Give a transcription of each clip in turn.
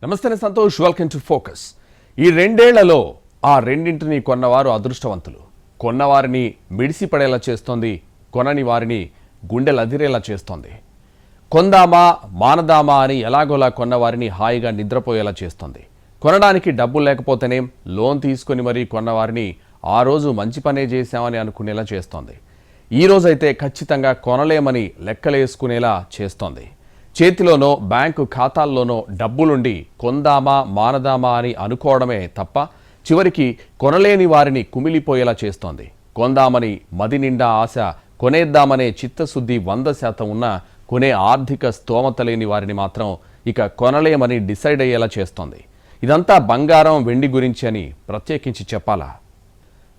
నమస్తే Santosh, welcome to focus. ఈ రెండేళ్లలో ఆ రెండింటిని కొన్నవారు అదృష్టవంతులు. కొన్నవారిని మిడిసిపడేలా చేస్తోంది, కొనని వారిని గుండెలదిరేలా చేస్తోంది. కొందామా మానదామా అని ఎలాగోలా కొన్నవారిని హాయిగా నిద్రపోయేలా చేస్తోంది. కొనడానికి డబ్బులు లేకపోతేనే లోన్ తీసుకుని మరీ కొన్నవారిని ఆ రోజు మంచి పనే చేశామని అనుకునేలా చేస్తోంది. ఈ రోజైతే ఖచ్చితంగా కొనలేమని లెక్కలేసుకునేలా చేస్తోంది. చేతిలోనో బ్యాంకు ఖాతాల్లోనో డబ్బులుండి కొందామా మానదామా అని అనుకోవడమే తప్ప చివరికి కొనలేని వారిని కుమిలిపోయేలా చేస్తోంది. కొందామని మది నిండా ఆశ, కొనేద్దామనే చిత్తశుద్ధి 100% ఉన్నా కొనే ఆర్థిక స్తోమత లేని వారిని మాత్రం ఇక కొనలేమని డిసైడ్ అయ్యేలా చేస్తోంది. ఇదంతా బంగారం వెండి గురించి అని ప్రత్యేకించి చెప్పాలా?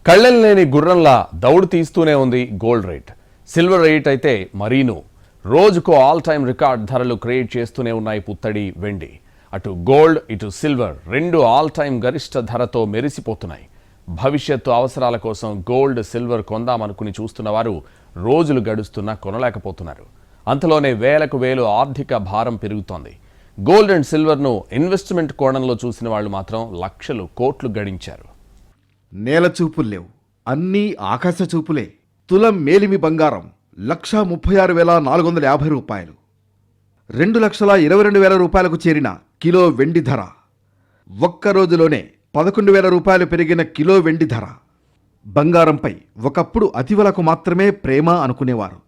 కళ్ళెం లేని గుర్రంలా దౌడు తీస్తూనే ఉంది గోల్డ్ రేట్. సిల్వర్ రేట్ అయితే మరీను రోజుకు ఆల్ టైమ్ రికార్డ్ ధరలు క్రియేట్ చేస్తూనే ఉన్నాయి పుత్తడి, వెండి. అటు గోల్డ్ ఇటు సిల్వర్ రెండు ఆల్ టైమ్ గరిష్ట ధరతో మెరిసిపోతున్నాయి. భవిష్యత్తు అవసరాల కోసం గోల్డ్ సిల్వర్ కొందామనుకుని చూస్తున్న వారు రోజులు గడుస్తున్నా కొనలేకపోతున్నారు. అంతలోనే వేలకు వేలు ఆర్థిక భారం పెరుగుతోంది. గోల్డ్ అండ్ సిల్వర్ను ఇన్వెస్ట్మెంట్ కోణంలో చూసిన వాళ్ళు మాత్రం లక్షలు కోట్లు గడించారు. నేల చూపులు లేవు, అన్నీ ఆకాశ చూపులే. తులం మేలిమి బంగారం 1,36,450 రూపాయలు. 2,22,000 రూపాయలకు చేరిన కిలో వెండి ధర. ఒక్క రోజులోనే 11,000 రూపాయలు పెరిగిన కిలో వెండి ధర. బంగారంపై ఒకప్పుడు అతివలకు మాత్రమే ప్రేమ అనుకునేవారు.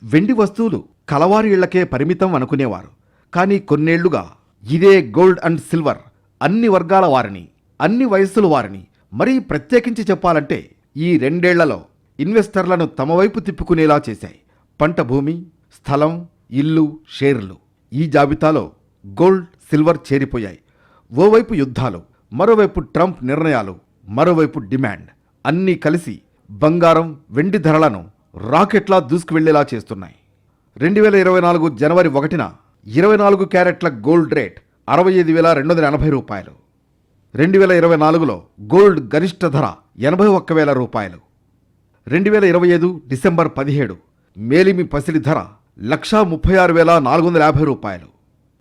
వెండి వస్తువులు కలవారి ఇళ్లకే పరిమితం అనుకునేవారు. కానీ కొన్నేళ్లుగా ఇదే గోల్డ్ అండ్ సిల్వర్ అన్ని వర్గాల వారిని, అన్ని వయస్సుల వారిని, మరీ ప్రత్యేకించి చెప్పాలంటే ఈ రెండేళ్లలో ఇన్వెస్టర్లను తమ వైపు తిప్పుకునేలా చేశాయి. పంట భూమి, స్థలం, ఇల్లు, షేర్లు ఈ జాబితాలో గోల్డ్ సిల్వర్ చేరిపోయాయి. ఓవైపు యుద్ధాలు, మరోవైపు ట్రంప్ నిర్ణయాలు, మరోవైపు డిమాండ్ అన్నీ కలిసి బంగారం వెండి ధరలను రాకెట్లా దూసుకువెళ్లేలా చేస్తున్నాయి. 2024 జనవరి 1న 24 క్యారెట్ల గోల్డ్ రేట్ 65,280 రూపాయలు. 2024లో గోల్డ్ గరిష్ట ధర 81,000 రూపాయలు. 2025 డిసెంబర్ 17 మేలిమి పసిలి ధర 1,36,450 రూపాయలు.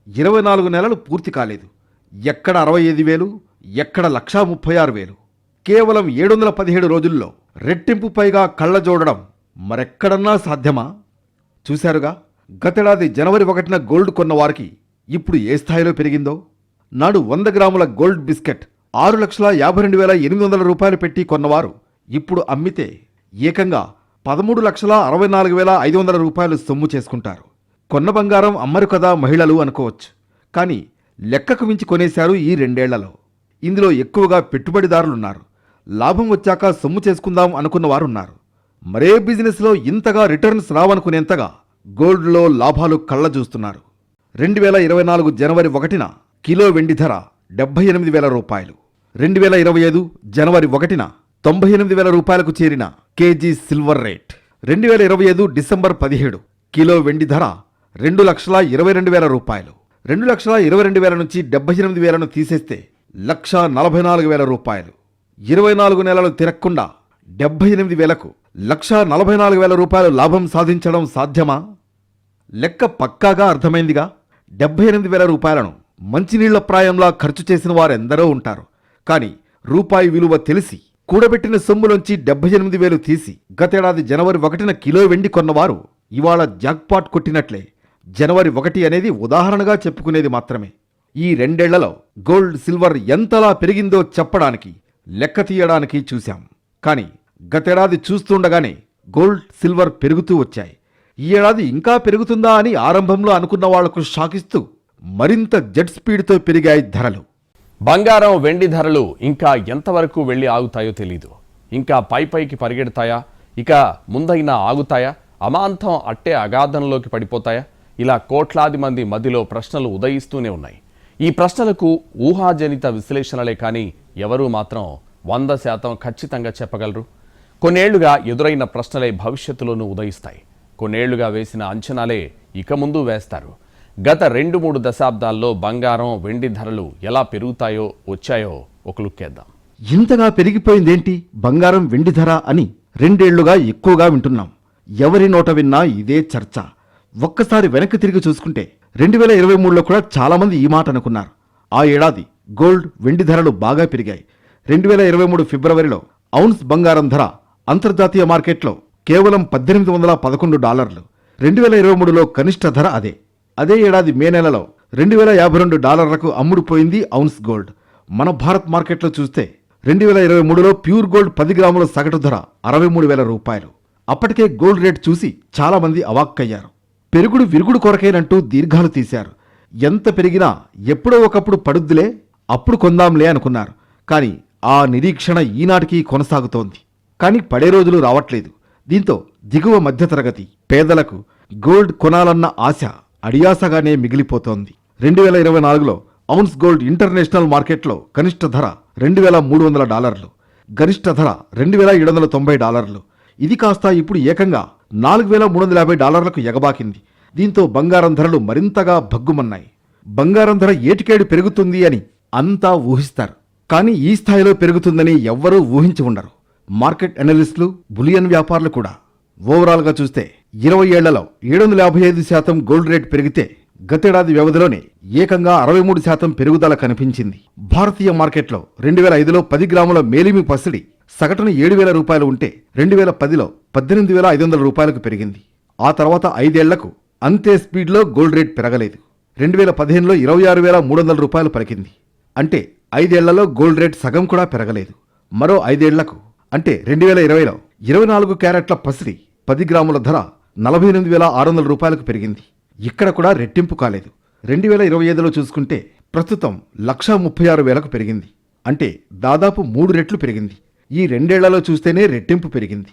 24 నెలలు పూర్తి కాలేదు. ఎక్కడ 65,000, ఎక్కడ 1,36,000. కేవలం 717 రోజుల్లో రెట్టింపు పైగా కళ్ళ జోడడం మరెక్కడన్నా సాధ్యమా? చూశారుగా, గతేడాది జనవరి 1న గోల్డ్ కొన్నవారికి ఇప్పుడు ఏ స్థాయిలో పెరిగిందో. నాడు 100 గ్రాముల గోల్డ్ బిస్కెట్ 6,52,800 రూపాయలు పెట్టి కొన్నవారు ఇప్పుడు అమ్మితే ఏకంగా 13,64,500 రూపాయలు సొమ్ము చేసుకుంటారు. కొన్న బంగారం అమ్మరు కదా మహిళలు అనుకోవచ్చు. కానీ లెక్కకు మించి కొనేశారు ఈ రెండేళ్లలో. ఇందులో ఎక్కువగా పెట్టుబడిదారులున్నారు. లాభం వచ్చాక సొమ్ము చేసుకుందాం అనుకున్నవారున్నారు. మరే బిజినెస్లో ఇంతగా రిటర్న్స్ రావనుకునేంతగా గోల్డ్లో లాభాలు కళ్ళ చూస్తున్నారు. 2024 జనవరి 1న కిలో వెండి ధర 78,000 రూపాయలు. 2025 జనవరి 1న 98,000 రూపాయలకు చేరిన KG silver rate. 2025 December 17 kilo వెండి ధర 2,22,000 రూపాయలు. 2,22,000 నుంచి 78,000ను తీసేస్తే 1,44,000 రూపాయలు. 24 నెలలు తిరగకుండా 78,000కు 1,44,000 రూపాయలు లాభం సాధించడం సాధ్యమా? లెక్క పక్కాగా అర్థమైందిగా. 78,000 రూపాయలను మంచినీళ్ల ప్రాయంలా ఖర్చు చేసిన వారెందరో ఉంటారు. కానీ రూపాయి విలువ తెలిసి కూడబెట్టిన సొమ్ములోంచి 78,000 తీసి గతేడాది జనవరి 1న కిలో వెండి కొన్నవారు ఇవాళ జాక్పాట్ కొట్టినట్లే. జనవరి 1 అనేది ఉదాహరణగా చెప్పుకునేది మాత్రమే. ఈ రెండేళ్లలో గోల్డ్ సిల్వర్ ఎంతలా పెరిగిందో చెప్పడానికి, లెక్క తీయడానికి చూశాం. కానీ గతేడాది చూస్తుండగానే గోల్డ్ సిల్వర్ పెరుగుతూ వచ్చాయి. ఈ ఏడాది ఇంకా పెరుగుతుందా అని ఆరంభంలో అనుకున్న వాళ్లకు షాకిస్తూ మరింత జెట్ స్పీడ్తో పెరిగాయి ధరలు. బంగారం వెండి ధరలు ఇంకా ఎంతవరకు వెళ్ళి ఆగుతాయో తెలీదు. ఇంకా పైకి పరిగెడతాయా? ఇక ముందైనా ఆగుతాయా? అమాంతం అట్టే అగాధంలోకి పడిపోతాయా? ఇలా కోట్లాది మంది మధ్యలో ప్రశ్నలు ఉదయిస్తూనే ఉన్నాయి. ఈ ప్రశ్నలకు ఊహాజనిత విశ్లేషణలే కానీ ఎవరూ మాత్రం 100% ఖచ్చితంగా చెప్పగలరు. కొన్నేళ్లుగా ఎదురైన ప్రశ్నలే భవిష్యత్తులోనూ ఉదయిస్తాయి. కొన్నేళ్లుగా వేసిన అంచనాలే ఇక ముందు వేస్తారు. గత 2-3 దశాబ్దాల్లో బంగారం వెండి ధరలు ఎలా పెరుగుతాయో వచ్చాయో ఒక లుక్కేద్దాం. ఇంతగా పెరిగిపోయిందేంటి బంగారం వెండి ధర అని రెండేళ్లుగా ఎక్కువగా వింటున్నాం. ఎవరి నోట విన్నా ఇదే చర్చ. ఒక్కసారి వెనక్కి తిరిగి చూసుకుంటే 2023లో కూడా చాలామంది ఈ మాట అనుకున్నారు. ఆ ఏడాది గోల్డ్, వెండి ధరలు బాగా పెరిగాయి. 2023 ఫిబ్రవరిలో ఔన్స్ బంగారం ధర అంతర్జాతీయ మార్కెట్లో కేవలం $1811. 2023లో కనిష్ట ధర అదే. అదే ఏడాది మే నెలలో $2052 అమ్ముడుపోయింది ఔన్స్ గోల్డ్. మన భారత్ మార్కెట్లో చూస్తే 2023లో ప్యూర్ గోల్డ్ 10 గ్రాముల సగటు ధర $63,000. అప్పటికే గోల్డ్ రేట్ చూసి చాలా మంది అవాక్కయ్యారు. పెరుగుడు విరుగుడు కొరకేనంటూ దీర్ఘాలు తీశారు. ఎంత పెరిగినా ఎప్పుడో ఒకప్పుడు పడుద్దులే, అప్పుడు కొందాంలే అనుకున్నారు. కానీ ఆ నిరీక్షణ ఈనాటికి కొనసాగుతోంది. కానీ పడే రోజులు రావట్లేదు. దీంతో దిగువ మధ్యతరగతి పేదలకు గోల్డ్ కొనాలన్న ఆశ అడియాసగానే మిగిలిపోతోంది. 2024లో ఔన్స్ గోల్డ్ ఇంటర్నేషనల్ మార్కెట్లో కనిష్ట ధర $2,300, గరిష్ట ధర $2,790. ఇది కాస్త ఇప్పుడు ఏకంగా $4,350కు ఎగబాకింది. దీంతో బంగారం ధరలు మరింతగా భగ్గుమన్నాయి. బంగారం ధర ఏటికేడు పెరుగుతుంది అని అంతా ఊహిస్తారు. కానీ ఈ స్థాయిలో పెరుగుతుందని ఎవ్వరూ ఊహించి ఉండరు. మార్కెట్ అనలిస్టులు, బులియన్ వ్యాపారులు కూడా. ఓవరాల్గా చూస్తే 20 ఏళ్లలో 755% గోల్డ్ రేట్ పెరిగితే గతేడాది వ్యవధిలోనే ఏకంగా 63% పెరుగుదల కనిపించింది. భారతీయ మార్కెట్లో 2005లో 10 గ్రాముల మేలిమి పసిడి సగటున $7,000 ఉంటే 2010లో $18,500 పెరిగింది. ఆ తర్వాత 5 ఏళ్లకు అంతే స్పీడ్లో గోల్డ్ రేట్ పెరగలేదు. 2015లో $26,300 పలికింది. అంటే 5 ఏళ్లలో గోల్డ్ రేట్ సగం కూడా పెరగలేదు. మరో 5 ఏళ్లకు అంటే 2020లో 24 క్యారెట్ల పసిడి 10 గ్రాముల ధర $48,600 పెరిగింది. ఇక్కడ కూడా రెట్టింపు కాలేదు. 2025లో చూసుకుంటే ప్రస్తుతం 136,000కు పెరిగింది. అంటే దాదాపు 3 రెట్లు పెరిగింది. ఈ 2 ఏళ్లలో చూస్తేనే రెట్టింపు పెరిగింది.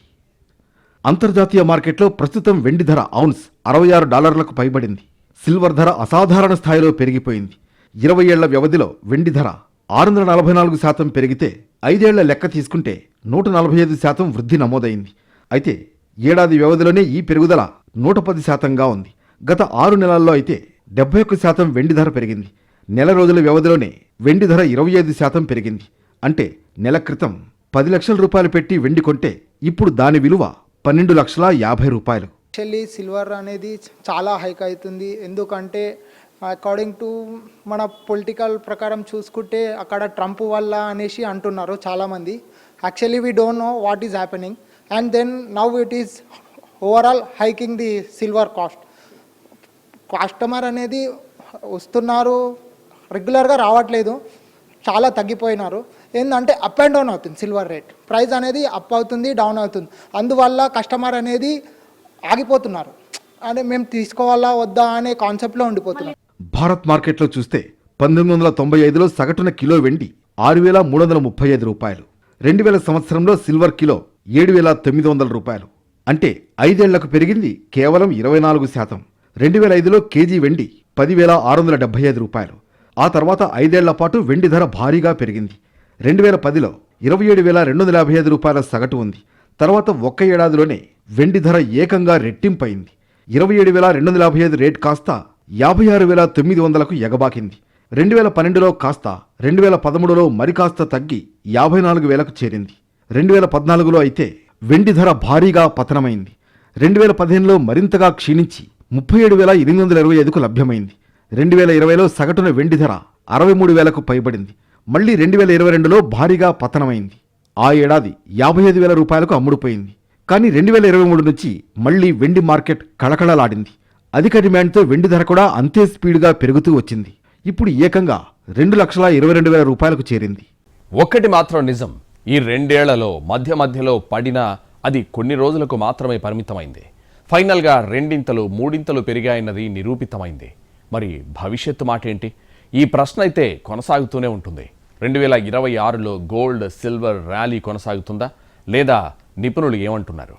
అంతర్జాతీయ మార్కెట్లో ప్రస్తుతం వెండి ధర ఔన్స్ $66కు పైబడింది. సిల్వర్ ధర అసాధారణ స్థాయిలో పెరిగిపోయింది. 20 ఏళ్ల వ్యవధిలో వెండి ధర 644% పెరిగితే 5 ఏళ్ల లెక్క తీసుకుంటే 145% వృద్ధి నమోదైంది. అయితే ఏడాది వ్యవధిలోనే ఈ పెరుగుదల 110%గా ఉంది. గత 6 నెలల్లో అయితే 71% వెండి ధర పెరిగింది. నెల రోజుల వ్యవధిలోనే వెండి ధర 25% పెరిగింది. అంటే నెల క్రితం $10 లక్షలు పెట్టి వెండి కొంటే ఇప్పుడు దాని విలువ $12,50,000. యాక్చువల్లీ సిల్వర్ అనేది చాలా హైక్ అవుతుంది. ఎందుకంటే అకార్డింగ్ టు మన పొలిటికల్ ప్రకారం చూసుకుంటే అక్కడ ట్రంప్ వల్ల అనేసి అంటున్నారు చాలామంది. Actually we don't know what is happening and then now it is overall hiking the silver cost. Customer అనేది వస్తున్నారు, రెగ్యులర్గా రావట్లేదు, చాలా తగ్గిపోయినారు. ఏంటంటే అప్ అండ్ డౌన్ అవుతుంది సిల్వర్ రేట్. ప్రైస్ అనేది అప్ అవుతుంది, డౌన్ అవుతుంది. అందువల్ల కస్టమర్ అనేది ఆగిపోతున్నారు. అంటే మేము తీసుకోవాలా వద్దా అనే కాన్సెప్ట్లో ఉండిపోతున్నారు. భారత్ మార్కెట్లో చూస్తే 1995లో సగటున కిలో వెండి $6,335. 2000 సంవత్సరంలో సిల్వర్ కిలో $7,900. అంటే 5 ఏళ్లకు పెరిగింది కేవలం 24%. 2005లో కేజీ వెండి $10,675. ఆ తర్వాత 5 ఏళ్ల పాటు వెండి ధర భారీగా పెరిగింది. 2010లో $27,255 సగటు ఉంది. తర్వాత ఒక్క ఏడాదిలోనే వెండి ధర ఏకంగా రెట్టింపైంది. 27,255 రేట్ కాస్త 56,900కు ఎగబాకింది. 2012లో కాస్త 2013లో మరి కాస్త తగ్గి 54,000కు చేరింది. 2014లో అయితే వెండి ధర భారీగా పతనమైంది. 2015లో మరింతగా క్షీణించి 37,825కు లభ్యమైంది. 2020లో సగటున వెండి ధర 63,000కు పైబడింది. మళ్లీ 2022లో భారీగా పతనమైంది. ఆ ఏడాది $55,000కు అమ్ముడుపోయింది. కానీ 2023 నుంచి మళ్లీ వెండి మార్కెట్ కళకళలాడింది. అధిక డిమాండ్తో వెండి ధర కూడా అంతే స్పీడ్గా పెరుగుతూ వచ్చింది. ఇప్పుడు ఏకంగా $2,22,000కు చేరింది. ఒక్కటి మాత్రం నిజం, ఈ 2 ఏళ్లలో మధ్యలో పడినా అది కొన్ని రోజులకు మాత్రమే పరిమితమైంది. ఫైనల్గా రెండింతలు మూడింతలు పెరిగాయన్నది నిరూపితమైంది. మరి భవిష్యత్తు మాట ఏంటి? ఈ ప్రశ్న అయితే కొనసాగుతూనే ఉంటుంది. 2026లో గోల్డ్ సిల్వర్ ర్యాలీ కొనసాగుతుందా లేదా? నిపుణులు ఏమంటున్నారు?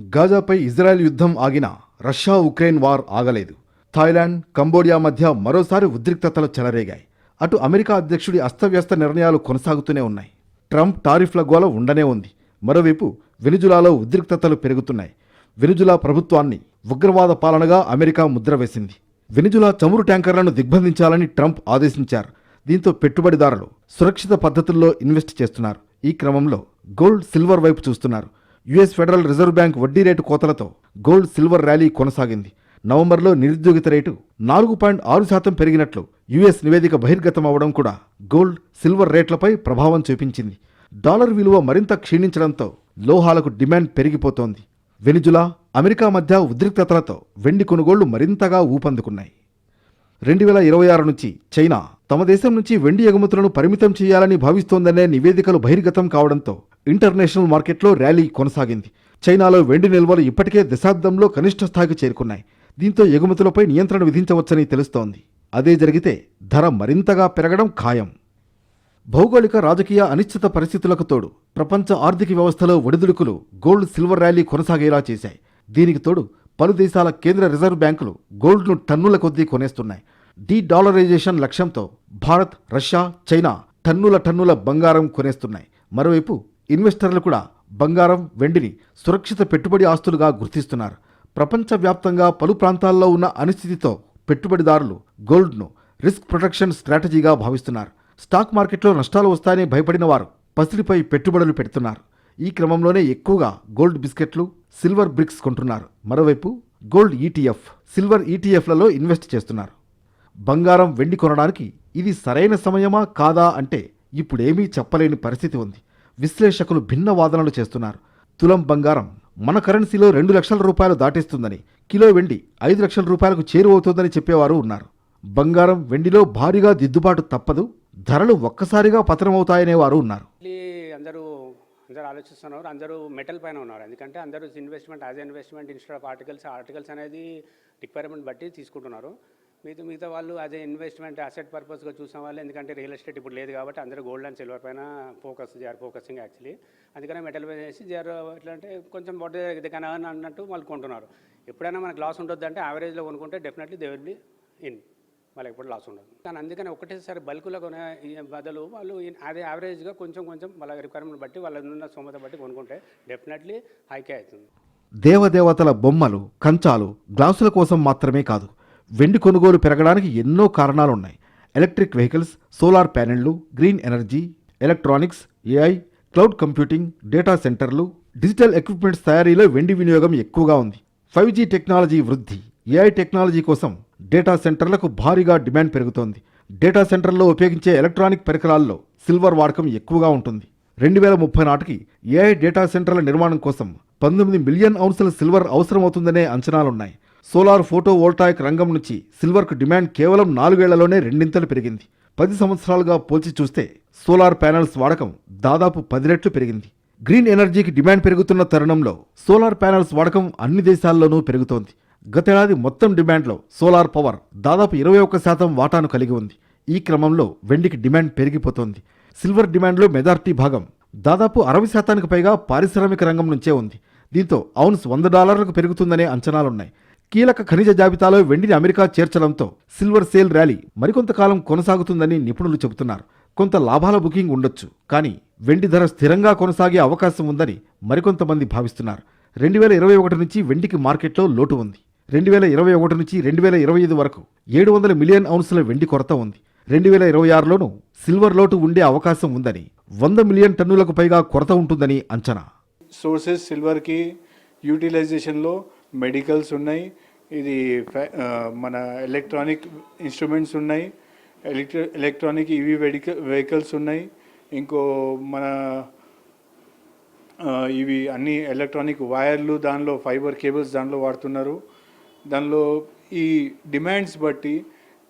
గాజాపై ఇజ్రాయెల్ యుద్ధం ఆగినా రష్యా ఉక్రెయిన్ వార్ ఆగలేదు. థాయిలాండ్, కంబోడియా మధ్య మరోసారి ఉద్రిక్తతలు చెలరేగాయి. అటు అమెరికా అధ్యక్షుడి అస్తవ్యస్త నిర్ణయాలు కొనసాగుతూనే ఉన్నాయి. ట్రంప్ టారిఫ్ల గోల ఉండనే ఉంది. మరోవైపు వెనిజులాలో ఉద్రిక్తతలు పెరుగుతున్నాయి. వెనిజులా ప్రభుత్వాన్ని ఉగ్రవాద పాలనగా అమెరికా ముద్ర వేసింది. వెనిజులా చమురు ట్యాంకర్లను దిగ్బంధించాలని ట్రంప్ ఆదేశించారు. దీంతో పెట్టుబడిదారులు సురక్షిత పద్ధతుల్లో ఇన్వెస్ట్ చేస్తున్నారు. ఈ క్రమంలో గోల్డ్ సిల్వర్ వైపు చూస్తున్నారు. యుఎస్ ఫెడరల్ రిజర్వ్ బ్యాంక్ వడ్డీ రేటు కోతలతో గోల్డ్ సిల్వర్ ర్యాలీ కొనసాగింది. నవంబర్లో నిరుద్యోగిత రేటు 4.6% పెరిగినట్లు యుఎస్ నివేదిక బహిర్గతం అవడం కూడా గోల్డ్, సిల్వర్ రేట్లపై ప్రభావం చూపించింది. డాలర్ విలువ మరింత క్షీణించడంతో లోహాలకు డిమాండ్ పెరిగిపోతోంది. వెనిజులా, అమెరికా మధ్య ఉద్రిక్తతలతో వెండి కొనుగోళ్లు మరింతగా ఊపందుకున్నాయి. 2026 నుంచి చైనా తమ దేశం నుంచి వెండి ఎగుమతులను పరిమితం చేయాలని భావిస్తోందనే నివేదికలు బహిర్గతం కావడంతో ఇంటర్నేషనల్ మార్కెట్లో ర్యాలీ కొనసాగింది. చైనాలో వెండి నిల్వలు ఇప్పటికే దశాబ్దంలో కనిష్ట స్థాయికి చేరుకున్నాయి. దీంతో ఎగుమతులపై నియంత్రణ విధించవచ్చని తెలుస్తోంది. అదే జరిగితే ధర మరింతగా పెరగడం ఖాయం. భౌగోళిక రాజకీయ అనిశ్చిత పరిస్థితులకు తోడు ప్రపంచ ఆర్థిక వ్యవస్థలో ఒడిదుడుకులు గోల్డ్, సిల్వర్ ర్యాలీ కొనసాగేలా చేశాయి. దీనికి తోడు పలు దేశాల కేంద్ర రిజర్వ్ బ్యాంకులు గోల్డ్ను టన్నుల కొద్దీ కొనేస్తున్నాయి. డీడాలరైజేషన్ లక్ష్యంతో భారత్, రష్యా, చైనా టన్నుల బంగారం కొనేస్తున్నాయి. మరోవైపు ఇన్వెస్టర్లు కూడా బంగారం, వెండిని సురక్షిత పెట్టుబడి ఆస్తులుగా గుర్తిస్తున్నారు. ప్రపంచవ్యాప్తంగా పలు ప్రాంతాల్లో ఉన్న అనిశ్చితితో పెట్టుబడిదారులు గోల్డ్ను రిస్క్ ప్రొటెక్షన్ స్ట్రాటజీగా భావిస్తున్నారు. స్టాక్ మార్కెట్లో నష్టాలు వస్తాయని భయపడిన వారు పసిడిపై పెట్టుబడులు పెడుతున్నారు. ఈ క్రమంలోనే ఎక్కువగా గోల్డ్ బిస్కెట్లు, సిల్వర్ బ్రిక్స్ కొంటున్నారు. మరోవైపు గోల్డ్ ఈటీఎఫ్, సిల్వర్ ఈటీఎఫ్లలో ఇన్వెస్ట్ చేస్తున్నారు. బంగారం, వెండి కొనడానికి ఇది సరైన సమయమా కాదా అంటే ఇప్పుడేమీ చెప్పలేని పరిస్థితి ఉంది. విశ్లేషకులు భిన్న వాదనలు చేస్తున్నారు. తులం బంగారం మన కరెన్సీలో 2 లక్షల రూపాయలు దాటేస్తుందని, కిలో వెండి 5 లక్షల రూపాయలకు చేరువవుతోందని చెప్పేవారు ఉన్నారు. బంగారం, వెండిలో భారీగా దిద్దుబాటు తప్పదు, ధరలు ఒక్కసారిగా పతనమవుతాయనేవారు ఉన్నారు. అందరూ ఆలోచిస్తున్నారు. అందరూ మెటల్ పైన ఉన్నారు. ఎందుకంటే అందరూ investment as investment instead of articles అనేది రిక్వైర్మెంట్ బట్టి తీసుకుంటున్నారు. మిగతా వాళ్ళు యాజ్ ఏ ఇన్వెస్ట్మెంట్ అసెట్ పర్పస్గా చూసిన వాళ్ళు, ఎందుకంటే రియల్ ఎస్టేట్ ఇప్పుడు లేదు కాబట్టి అందరూ గోల్డ్ అండ్ సిల్వర్ పైన ఫోకసింగ్ యాక్చువల్లీ. అందుకనే మెటల్ పైన వేసి ఎట్లా అంటే కొంచెం వాట్ దే కెన్ ఎర్న్ అన్నట్టు వాళ్ళు కొంటున్నారు. ఎప్పుడైనా మనకు లాస్ ఉంటుంది అంటే యావరేజ్లో కొనుక్కుంటే definitely they will be in, వాళ్ళకి ఎప్పుడు లాస్ ఉండదు. కానీ అందుకని ఒకటేసారి బల్క్లో కొనే బదులు వాళ్ళు అదే యావరేజ్గా కొంచెం వాళ్ళ రిక్వైర్మెంట్ బట్టి వాళ్ళ ఉన్న స్తోమత బట్టి కొనుక్కుంటే డెఫినెట్లీ హైకే అవుతుంది. దేవదేవతల బొమ్మలు, కంచాలు, గ్లాసుల కోసం మాత్రమే కాదు, వెండి కొనుగోలు పెరగడానికి ఎన్నో కారణాలున్నాయి. ఎలక్ట్రిక్ వెహికల్స్, సోలార్ ప్యానెళ్లు, green energy, electronics, AI, cloud computing, data సెంటర్లు, డిజిటల్ ఎక్విప్మెంట్స్ తయారీలో వెండి వినియోగం ఎక్కువగా ఉంది. 5G టెక్నాలజీ వృద్ధి, ఏఐ టెక్నాలజీ కోసం డేటా సెంటర్లకు భారీగా డిమాండ్ పెరుగుతోంది. డేటా సెంటర్లో ఉపయోగించే ఎలక్ట్రానిక్ పరికరాల్లో సిల్వర్ వాడకం ఎక్కువగా ఉంటుంది. 2030 నాటికి ఏఐ డేటా సెంటర్ల నిర్మాణం కోసం 19 మిలియన్ ఔన్సుల సిల్వర్ అవసరమవుతుందనే అంచనాలున్నాయి. సోలార్ ఫోటో వోల్టాయిక్ రంగం నుంచి సిల్వర్కు డిమాండ్ కేవలం 4 ఏళ్లలోనే రెండింతలు పెరిగింది. 10 సంవత్సరాలుగా పోల్చి చూస్తే సోలార్ ప్యానెల్స్ వాడకం దాదాపు 10 రెట్లు పెరిగింది. గ్రీన్ ఎనర్జీకి డిమాండ్ పెరుగుతున్న తరుణంలో సోలార్ ప్యానెల్స్ వాడకం అన్ని దేశాల్లోనూ పెరుగుతోంది. గతేడాది మొత్తం డిమాండ్లో సోలార్ పవర్ దాదాపు 21% వాటాను కలిగి ఉంది. ఈ క్రమంలో వెండికి డిమాండ్ పెరిగిపోతోంది. సిల్వర్ డిమాండ్లో మెజారిటీ భాగం దాదాపు 60% పైగా పారిశ్రామిక రంగం నుంచే ఉంది. దీంతో ఔన్స్ $100 పెరుగుతుందనే అంచనాలున్నాయి. కీలక ఖనిజ జాబితాలో వెండిని అమెరికా చేర్చడంతో సిల్వర్ సేల్ ర్యాలీ మరికొంతకాలం కొనసాగుతుందని నిపుణులు చెబుతున్నారు. కొంత లాభాల బుకింగ్ ఉండొచ్చు, కానీ వెండి ధర స్థిరంగా కొనసాగే అవకాశం ఉందని మరికొంతమంది భావిస్తున్నారు. 2021 నుంచి వెండికి మార్కెట్లో లోటు ఉంది. 2021 నుంచి 2025 వరకు 700 మిలియన్ ఔన్సుల వెండి కొరత ఉంది. 2026లోనూ సిల్వర్ లోటు ఉండే అవకాశం ఉందని, 100 మిలియన్ టన్నులకు పైగా కొరత ఉంటుందని అంచనా. సోర్సెస్ సిల్వర్కి యూటిలైజేషన్లో మెడికల్స్ ఉన్నాయి, ఇది మన ఎలక్ట్రానిక్ ఇన్స్ట్రుమెంట్స్ ఉన్నాయి, ఎలక్ట్రానిక్ ఈవీ వెహికల్స్ ఉన్నాయి, ఇంకో మన ఇవి అన్ని ఎలక్ట్రానిక్ వైర్లు, దానిలో ఫైబర్ కేబుల్స్ దానిలో వాడుతున్నారు. దానిలో ఈ డిమాండ్స్ బట్టి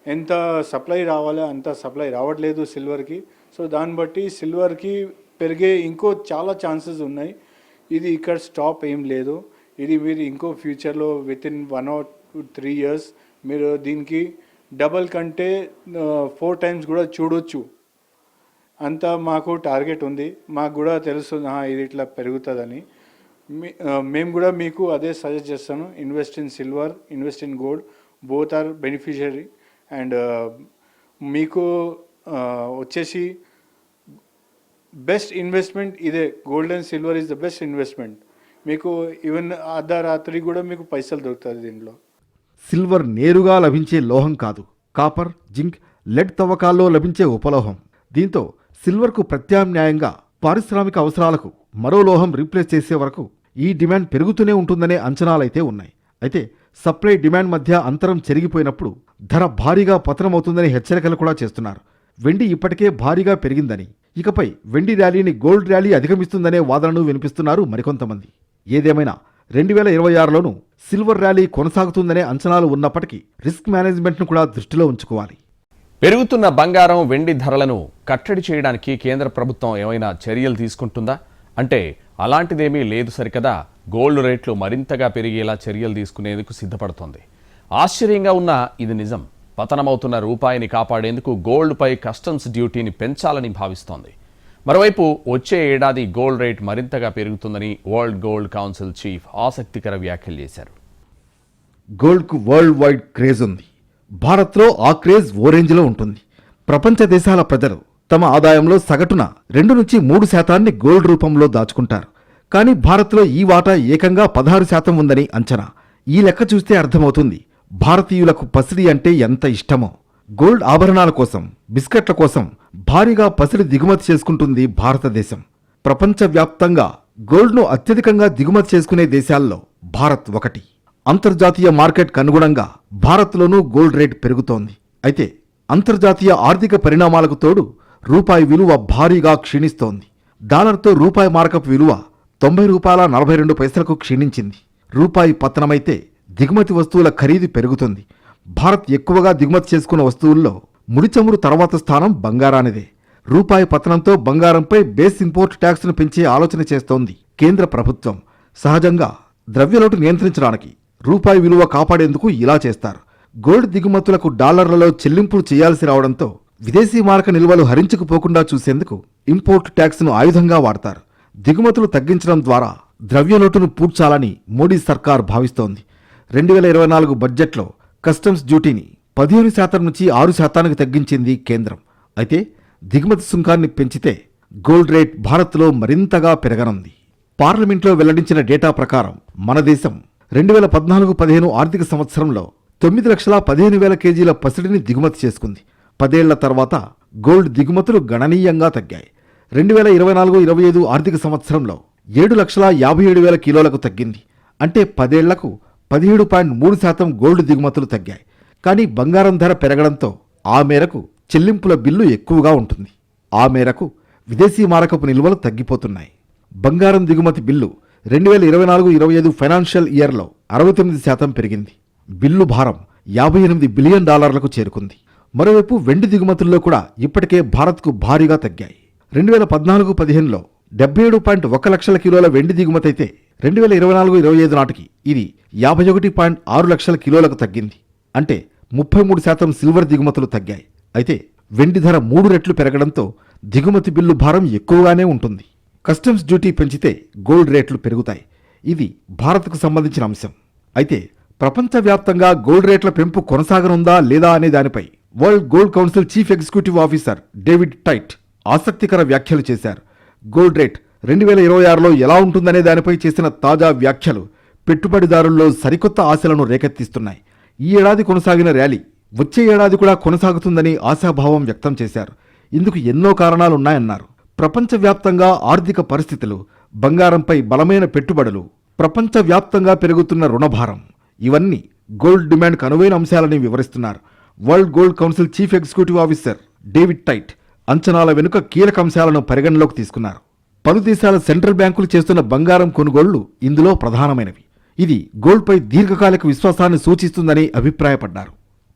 ఎంత సప్లై రావాలో అంత సప్లై రావట్లేదు సిల్వర్కి. సో దాన్ని బట్టి సిల్వర్కి పెరిగే ఇంకో చాలా ఛాన్సెస్ ఉన్నాయి. ఇది ఇక్కడ స్టాప్ ఏం లేదు. ఇది మీరు ఇంకో ఫ్యూచర్లో వితిన్ 1 or 3 years మీరు దీనికి డబల్ కంటే 4 times కూడా చూడొచ్చు. అంతా మాకు టార్గెట్ ఉంది. మాకు కూడా తెలుసు ఇది ఇట్లా పెరుగుతుందని. మేము కూడా మీకు అదే సజెస్ట్ చేస్తాను. Invest in silver, invest in gold, both are beneficiary. And మీకు వచ్చేసి బెస్ట్ ఇన్వెస్ట్మెంట్ ఇదే. Gold and silver is the best investment. మీకు ఈవెన్ అర్ధరాత్రి కూడా మీకు పైసలు దొరుకుతుంది దీంట్లో. సిల్వర్ నేరుగా లభించే లోహం కాదు, కాపర్, జింక్, లెడ్ తవ్వకాల్లో లభించే ఉపలోహం. దీంతో సిల్వర్కు ప్రత్యామ్నాయంగా పారిశ్రామిక అవసరాలకు మరో లోహం రీప్లేస్ చేసే వరకు ఈ డిమాండ్ పెరుగుతూనే ఉంటుందనే అంచనాలైతే ఉన్నాయి. అయితే సప్లై డిమాండ్ మధ్య అంతరం చెరిగిపోయినప్పుడు ధర భారీగా పతనమవుతుందని హెచ్చరికలు కూడా చేస్తున్నారు. వెండి ఇప్పటికే భారీగా పెరిగిందని, ఇకపై వెండి ర్యాలీని గోల్డ్ ర్యాలీ అధిగమిస్తుందనే వాదనను వినిపిస్తున్నారు మరికొంతమంది. ఏదేమైనా 2026లోనూ సిల్వర్ ర్యాలీ కొనసాగుతుందనే అంచనాలు ఉన్నప్పటికీ రిస్క్ మేనేజ్మెంట్ను కూడా దృష్టిలో ఉంచుకోవాలి. పెరుగుతున్న బంగారం, వెండి ధరలను కట్టడి చేయడానికి కేంద్ర ప్రభుత్వం ఏమైనా చర్యలు తీసుకుంటుందా అంటే అలాంటిదేమీ లేదు సరికదా. గోల్డ్ రేట్లు మరింతగా పెరిగేలా చర్యలు తీసుకునేందుకు సిద్ధపడుతోంది. ఆశ్చర్యంగా ఉన్న ఇది నిజం. పతనమవుతున్న రూపాయిని కాపాడేందుకు గోల్డ్పై కస్టమ్స్ డ్యూటీని పెంచాలని భావిస్తోంది. మరోవైపు వచ్చే ఏడాది గోల్డ్ రేట్ మరింతగా పెరుగుతుందని వరల్డ్ గోల్డ్ కౌన్సిల్ చీఫ్ ఆసక్తికర వ్యాఖ్యలు చేశారు. గోల్డ్కు వరల్డ్ వైడ్ క్రేజ్ ఉంది. భారత్లో ఆ క్రేజ్ ఓ రేంజ్లో ఉంటుంది. ప్రపంచ దేశాల ప్రజలు తమ ఆదాయంలో సగటున 2-3% గోల్డ్ రూపంలో దాచుకుంటారు. కానీ భారత్లో ఈ వాటా ఏకంగా 16% ఉందని అంచనా. ఈ లెక్క చూస్తే అర్థమవుతుంది భారతీయులకు పసిడి అంటే ఎంత ఇష్టమో. గోల్డ్ ఆభరణాల కోసం, బిస్కెట్ల కోసం భారీగా పసిడి దిగుమతి చేసుకుంటుంది భారతదేశం. ప్రపంచవ్యాప్తంగా గోల్డ్ను అత్యధికంగా దిగుమతి చేసుకునే దేశాల్లో భారత్ ఒకటి. అంతర్జాతీయ మార్కెట్కు అనుగుణంగా భారత్లోనూ గోల్డ్ రేట్ పెరుగుతోంది. అయితే అంతర్జాతీయ ఆర్థిక పరిణామాలకు తోడు రూపాయి విలువ భారీగా క్షీణిస్తోంది. డాలర్తో రూపాయి మార్కప్ విలువ ₹90.42 క్షీణించింది. రూపాయి పతనమైతే దిగుమతి వస్తువుల ఖరీదు పెరుగుతుంది. భారత్ ఎక్కువగా దిగుమతి చేసుకున్న వస్తువుల్లో ముడి చమురు తర్వాత స్థానం బంగారానిదే. రూపాయి పతనంతో బంగారంపై బేస్ ఇంపోర్ట్ ట్యాక్స్ను పెంచే ఆలోచన చేస్తోంది కేంద్ర ప్రభుత్వం. సహజంగా ద్రవ్యలోటు నియంత్రించడానికి రూపాయి విలువ కాపాడేందుకు ఇలా చేస్తారు. గోల్డ్ దిగుమతులకు డాలర్లలో చెల్లింపులు చేయాల్సి రావడంతో విదేశీ మారక నిల్వలు హరించుకుపోకుండా చూసేందుకు ఇంపోర్ట్ ట్యాక్స్ను ఆయుధంగా వాడతారు. దిగుమతులు తగ్గించడం ద్వారా ద్రవ్యలోటును పూడ్చాలని మోడీ సర్కార్ భావిస్తోంది. 2024 బడ్జెట్లో కస్టమ్స్ డ్యూటీని 15% నుంచి 6%కి తగ్గించింది కేంద్రం. అయితే దిగుమతి సుంకాన్ని పెంచితే గోల్డ్ రేట్ భారత్లో మరింతగా పెరగనుంది. పార్లమెంట్లో వెల్లడించిన డేటా ప్రకారం మన దేశం 2014-15 ఆర్థిక సంవత్సరంలో 9,15,000 కేజీల పసిడిని దిగుమతి చేసుకుంది. 10 ఏళ్ల తర్వాత గోల్డ్ దిగుమతులు గణనీయంగా తగ్గాయి. 2024-25 ఆర్థిక సంవత్సరంలో 7,57,000 కిలోలకు తగ్గింది. అంటే 10 ఏళ్లకు 17.3% గోల్డ్ దిగుమతులు తగ్గాయి. కానీ బంగారం ధర పెరగడంతో ఆ మేరకు చెల్లింపుల బిల్లు ఎక్కువగా ఉంటుంది. ఆ మేరకు విదేశీ మారకపు నిల్వలు తగ్గిపోతున్నాయి. బంగారం దిగుమతి బిల్లు 2024-25 ఫైనాన్షియల్ ఇయర్లో 69% పెరిగింది. బిల్లు భారం $58 బిలియన్ చేరుకుంది. మరోవైపు వెండి దిగుమతుల్లో కూడా ఇప్పటికే భారత్కు భారీగా తగ్గాయి. 2014-15లో 77.1 లక్షల కిలోల వెండి దిగుమతి అయితే 2024-25 నాటికి ఇది 51.6 లక్షల కిలోలకు తగ్గింది. అంటే 33% సిల్వర్ దిగుమతులు తగ్గాయి. అయితే వెండి ధర 3 రెట్లు పెరగడంతో దిగుమతి బిల్లు భారం ఎక్కువగానే ఉంటుంది. కస్టమ్స్ డ్యూటీ పెంచితే గోల్డ్ రేట్లు పెరుగుతాయి. ఇది భారత్కు సంబంధించిన అంశం. అయితే ప్రపంచవ్యాప్తంగా గోల్డ్ రేట్ల పెంపు కొనసాగనుందా లేదా అనే దానిపై world gold council chief executive officer David tight ఆసక్తికర వ్యాఖ్యలు చేశారు. గోల్డ్ రేట్ 2026లో ఎలా ఉంటుందనే దానిపై చేసిన తాజా వ్యాఖ్యలు పెట్టుబడిదారుల్లో సరికొత్త ఆశలను రేకెత్తిస్తున్నాయి. ఈ ఏడాది కొనసాగిన ర్యాలీ వచ్చే ఏడాది కూడా కొనసాగుతుందని ఆశాభావం వ్యక్తం చేశారు. ఇందుకు ఎన్నో కారణాలున్నాయన్నారు. ప్రపంచవ్యాప్తంగా ఆర్థిక పరిస్థితులు, బంగారంపై బలమైన పెట్టుబడులు, ప్రపంచవ్యాప్తంగా పెరుగుతున్న రుణభారం ఇవన్నీ గోల్డ్ డిమాండ్కు అనువైన అంశాలని వివరిస్తున్నారు. World gold council chief executive officer David tight అంచనాల వెనుక కీలక అంశాలను పరిగణలోకి తీసుకున్నారు. పలు దేశాల సెంట్రల్ బ్యాంకులు చేస్తున్న బంగారం కొనుగోళ్లు ఇందులో ప్రధానమైనవి. ఇది గోల్డ్పై దీర్ఘకాలిక విశ్వాసాన్ని సూచిస్తుందని అభిప్రాయపడ్డారు.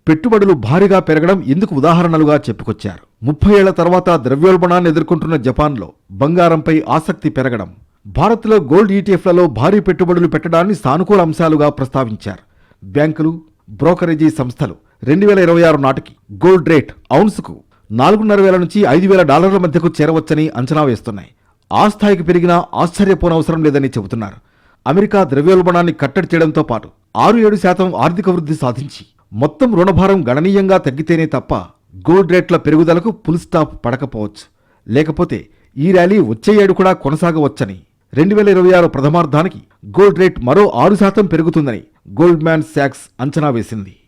పెట్టుబడులు భారీగా పెరగడం ఇందుకు ఉదాహరణలుగా చెప్పుకొచ్చారు. 30 ఏళ్ల తర్వాత ద్రవ్యోల్బణాన్ని ఎదుర్కొంటున్న జపాన్లో బంగారంపై ఆసక్తి పెరగడం, భారత్లో గోల్డ్ ఈటీఎఫ్లలో భారీ పెట్టుబడులు పెట్టడాన్ని సానుకూల అంశాలుగా ప్రస్తావించారు. బ్యాంకులు, బ్రోకరేజీ సంస్థలు 2026 నాటికి గోల్డ్ రేట్ ఔన్సుకు $4,500 నుంచి $5,000 మధ్యకు చేరవచ్చని అంచనా వేస్తున్నాయి. ఆ స్థాయికి పెరిగినా ఆశ్చర్యపోనవసరం లేదని చెబుతున్నారు. అమెరికా ద్రవ్యోల్బణాన్ని కట్టడి చేయడంతో పాటు 6-7% ఆర్థిక వృద్ధి సాధించి మొత్తం రుణభారం గణనీయంగా తగ్గితేనే తప్ప గోల్డ్ రేట్ల పెరుగుదలకు ఫుల్ స్టాప్ పడకపోవచ్చు. లేకపోతే ఈ ర్యాలీ వచ్చే ఏడు కూడా కొనసాగవచ్చని, 2026 ప్రథమార్థానికి గోల్డ్ రేట్ మరో 6% పెరుగుతుందని గోల్డ్మ్యాన్ సాక్స్ అంచనా వేసింది.